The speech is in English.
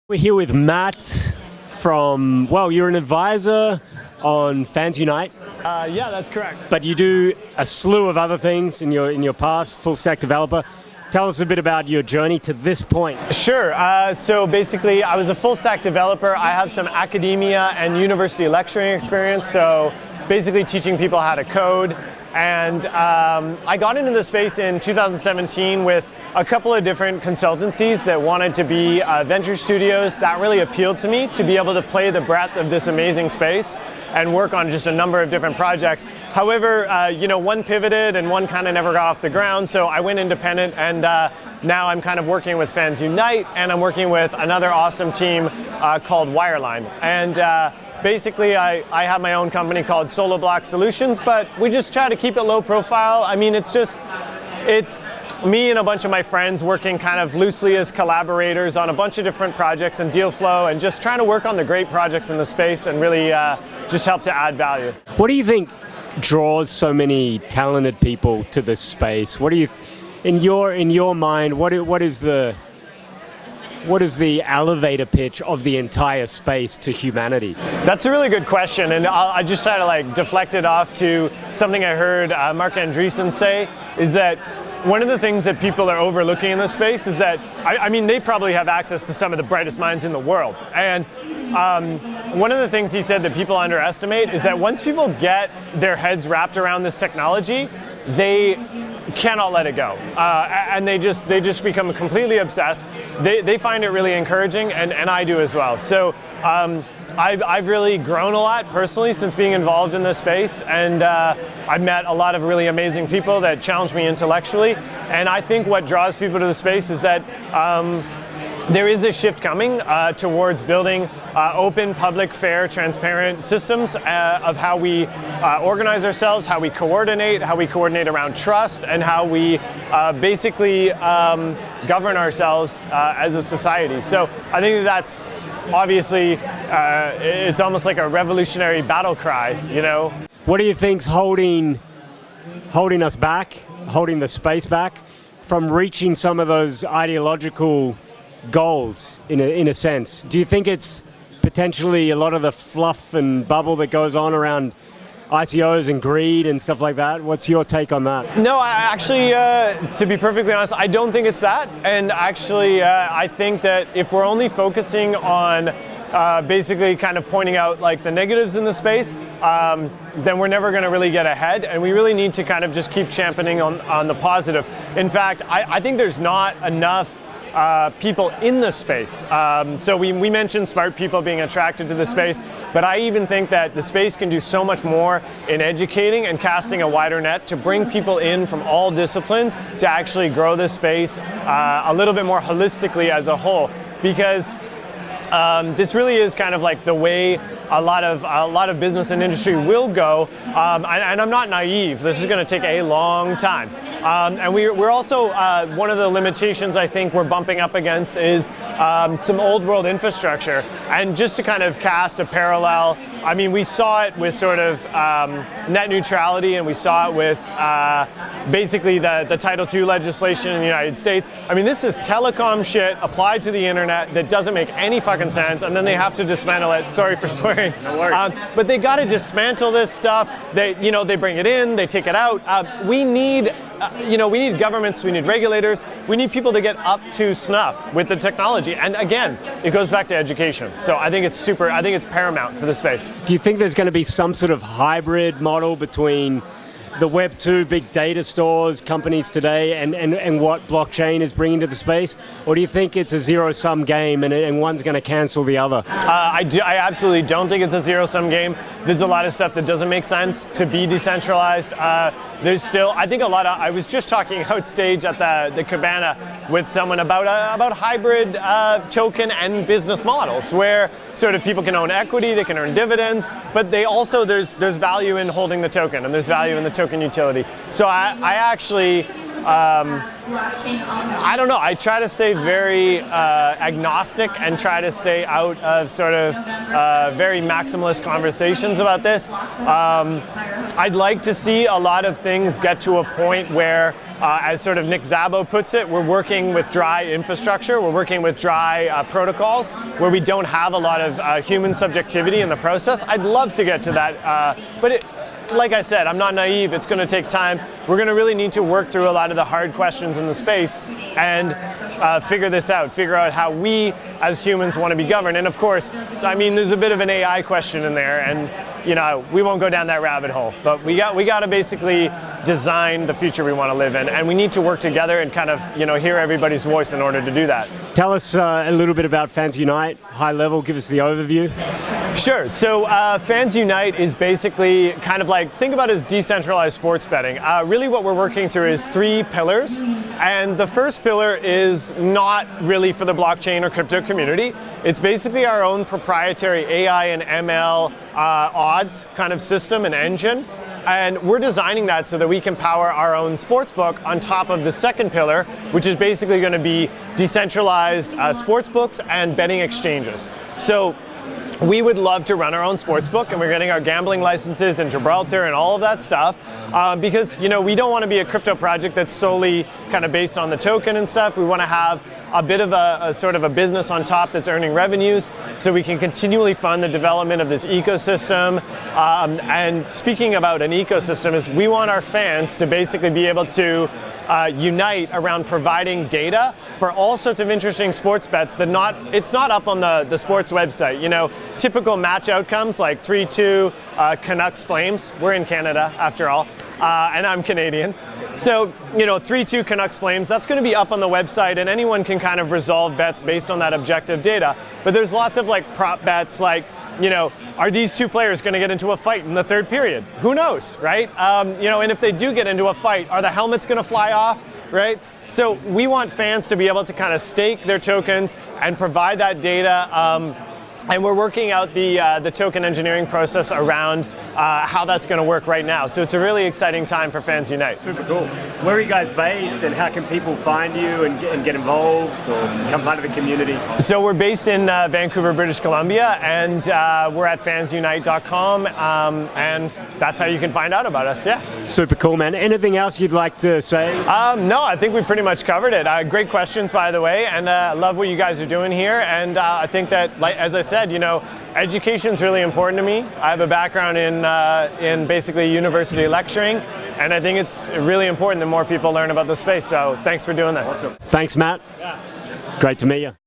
We're here with Matt from, well, you're an advisor on FansUnite. Yeah, that's correct. But you do a slew of other things in your past, full stack developer. Tell us a bit about your journey to this point. Sure. So basically, I was a full stack developer. I have some academia and university lecturing experience, so basically teaching people how to code. And I got into the space in 2017 with a couple of different consultancies that wanted to be venture studios. That really appealed to me, to be able to play the breadth of this amazing space and work on just a number of different projects. However, one pivoted and one kind of never got off the ground, so I went independent, and now I'm kind of working with FansUnite, and I'm working with another awesome team called Wireline. And basically, I have my own company called Solo Block Solutions, but we just try to keep it low profile. I mean, it's me and a bunch of my friends working kind of loosely as collaborators on a bunch of different projects and deal flow, and just trying to work on the great projects in the space and really just help to add value. What do you think draws so many talented people to this space? What do you, in your mind, what is the elevator pitch of the entire space to humanity? That's a really good question, and I just try to deflect it off to something I heard Mark Andreessen say, is that one of the things that people are overlooking in this space is that, I mean, they probably have access to some of the brightest minds in the world. And one of the things he said that people underestimate is that once people get their heads wrapped around this technology, they cannot let it go, and they just become completely obsessed. They find it really encouraging, and I do as well. So I've really grown a lot personally since being involved in this space, and I've met a lot of really amazing people that challenge me intellectually. And I think what draws people to the space is that there is a shift coming towards building open, public, fair, transparent systems of how we organize ourselves, how we coordinate around trust, and how we basically govern ourselves as a society. So I think that's obviously, it's almost like a revolutionary battle cry, you know? What do you think's holding us back, holding the space back from reaching some of those ideological goals in a sense? Do you think it's potentially a lot of the fluff and bubble that goes on around ICOs and greed and stuff like that? What's your take on that? No, actually, to be perfectly honest, I don't think it's that. And actually, I think that if we're only focusing on basically kind of pointing out the negatives in the space, then we're never going to really get ahead, and we really need to kind of just keep championing on the positive. In fact, I think there's not enough people in the space. So we mentioned smart people being attracted to the space, but I even think that the space can do so much more in educating and casting a wider net to bring people in from all disciplines to actually grow this space a little bit more holistically as a whole, because this really is kind of like the way a lot of business and industry will go, and I'm not naive. This is going to take a long time, and we're also one of the limitations I think we're bumping up against is some old world infrastructure. And just to kind of cast a parallel, I mean, we saw it with sort of net neutrality, and we saw it with basically the Title II legislation in the United States. I mean, this is telecom shit applied to the internet that doesn't make any fucking sense, and then they have to dismantle it. Sorry for swearing. No worries. But they got to dismantle this stuff. They bring it in, they take it out. We need governments, we need regulators, we need people to get up to snuff with the technology. And again, it goes back to education. So I think it's paramount for the space. Do you think there's going to be some sort of hybrid model between the Web 2 big data stores, companies today, and what blockchain is bringing to the space? Or do you think it's a zero-sum game and one's going to cancel the other? I absolutely don't think it's a zero-sum game. There's a lot of stuff that doesn't make sense to be decentralized. There's still, I think, I was just talking outstage at the Cabana with someone about hybrid token and business models, where sort of people can own equity, they can earn dividends, but they also, there's value in holding the token, and there's value in the token utility. So I actually I don't know. I try to stay very agnostic and try to stay out of sort of very maximalist conversations about this. I'd like to see a lot of things get to a point where, as sort of Nick Szabo puts it, we're working with dry infrastructure, we're working with dry protocols, where we don't have a lot of human subjectivity in the process. I'd love to get to that, but like I said, I'm not naive. It's going to take time. We're going to really need to work through a lot of the hard questions in the space and figure this out, figure out how we as humans want to be governed. And of course, I mean, there's a bit of an AI question in there, and you know, we won't go down that rabbit hole. But we got to basically design the future we want to live in, and we need to work together and kind of, you know, hear everybody's voice in order to do that. Tell us a little bit about FansUnite, high level. Give us the overview. Sure. So FansUnite is basically kind of like, think about it as decentralized sports betting. Really what we're working through is 3 pillars. And the first pillar is not really for the blockchain or crypto community. It's basically our own proprietary AI and ML odds kind of system and engine. And we're designing that so that we can power our own sportsbook on top of the second pillar, which is basically going to be decentralized sportsbooks and betting exchanges. So we would love to run our own sportsbook, and we're getting our gambling licenses in Gibraltar and all of that stuff, because, you know, we don't want to be a crypto project that's solely kind of based on the token and stuff. We want to have a bit of a sort of a business on top that's earning revenues, so we can continually fund the development of this ecosystem. And speaking about an ecosystem, is we want our fans to basically be able to unite around providing data for all sorts of interesting sports bets that it's not up on the sports website. You know, typical match outcomes like 3-2 Canucks Flames. We're in Canada after all, and I'm Canadian. So, you know, 3-2 Canucks Flames, that's going to be up on the website, and anyone can kind of resolve bets based on that objective data. But there's lots of like prop bets, like, you know, are these 2 players going to get into a fight in the 3rd period? Who knows, right? You know, and if they do get into a fight, are the helmets going to fly off, right? So we want fans to be able to kind of stake their tokens and provide that data. And we're working out the token engineering process around how that's going to work right now. So it's a really exciting time for FansUnite. Super cool. Where are you guys based, and how can people find you and get involved or become part of the community? So we're based in Vancouver, British Columbia, and we're at fansunite.com, and that's how you can find out about us, yeah. Super cool, man. Anything else you'd like to say? No, I think we pretty much covered it. Great questions, by the way, and love what you guys are doing here. And I think that, like, as I said, you know, education's really important to me. I have a background in basically university lecturing, and I think it's really important that more people learn about the space. So thanks for doing this. Awesome. Thanks, Matt. Yeah. Great to meet you.